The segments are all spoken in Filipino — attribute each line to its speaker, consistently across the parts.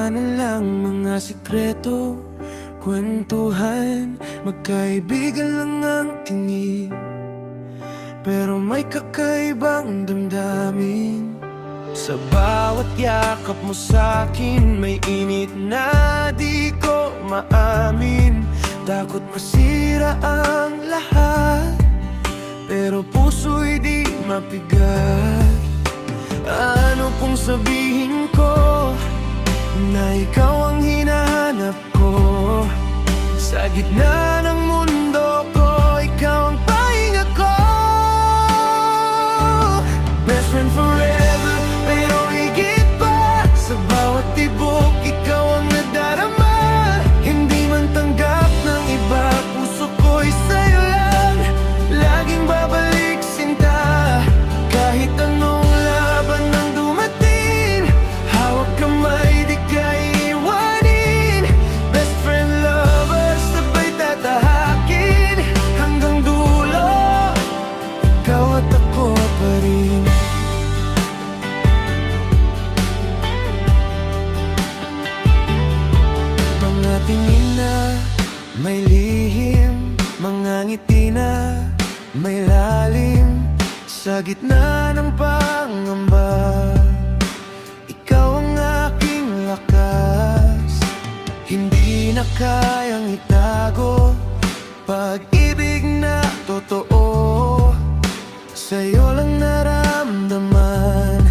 Speaker 1: iwanan lang mga sikreto, kwentuhan, magkaibigan lang ang tingin. Pero may kakaibang damdamin. Sa bawat yakap mo sa'kin, may init na di ko maamin. Takot masira ang lahat, pero puso'y di mapigat. Ano kung sabihin ko na ikaw ang hinahanap ko? Sa gitna ng mundo ko, ikaw ang pahinga ko. Best friend forever, pero higit pa. Sa bawat tibok, ikaw ang nadarama. Hindi man tanggap ng iba, puso ko'y sa'yo lang. Laging babalik sinta, kahit anong laban ang dumating. Hawak kamay, di ka iiwanin. Best friend, lover, sabay tatahakin. Hanggang dulo, ikaw at ako pa rin. Mga tingin na may lihim, mga ngiti na may lalim. Sa gitna ng pangamba, ikaw ang aking lakas. Hindi na kayang itago pag-ibig na totoo. Sa'yo lang naramdaman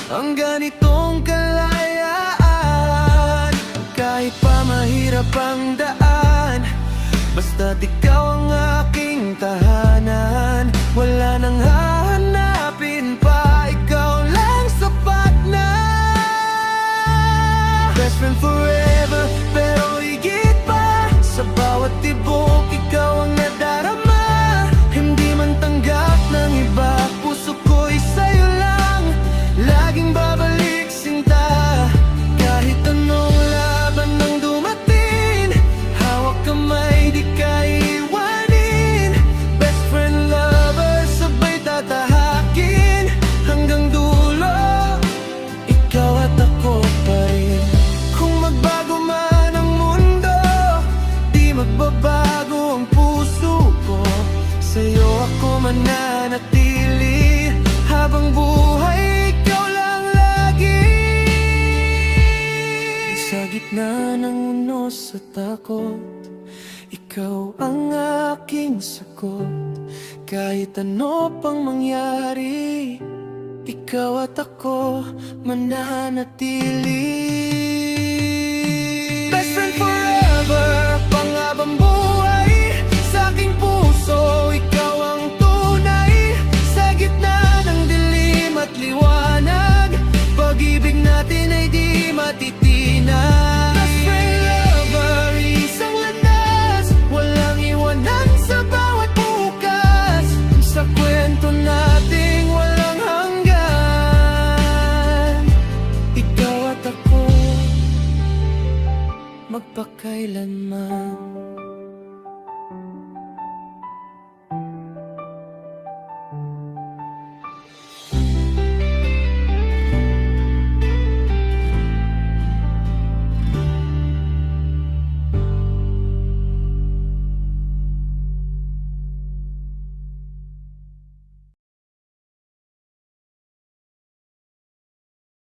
Speaker 1: ang ganitong kalayaan. Kahit pa mahirap ang daan, basta't ikaw ang aking tahanan. Wala nang hahanapin pa, ikaw lang sapat na. Best friend forever, pero higit pa. Sa bawat tibok, ikaw ang nadarama. Hindi man tanggap ng iba, puso ko'y sa'yo lang. Laging babalik sinta, kahit anong laban ang dumating. Hawak kamay, di ka iiwanin. Best friend, lover, sabay tatahakin. Hanggang dulo, ikaw at ako pa rin. Kung magbago man ang mundo, di magbabago ang puso ko. Sa'yo ako mananatili, habang buhay ikaw lang lagi. Sa gitna ng unos at takot, ikaw ang aking sagot. Kahit ano pang mangyari, ikaw at ako mananatili. Best friend forever, panghabang buhay. Sa aking puso, ikaw ang tunay. Sa gitna ng dilim at liwanag, pag-ibig natin ay di matitinag. Best friend, lover, isang landas. Walang iwanan sa bawat bukas. Sa kwento nating walang hanggan, ikaw at ako magpakailanman.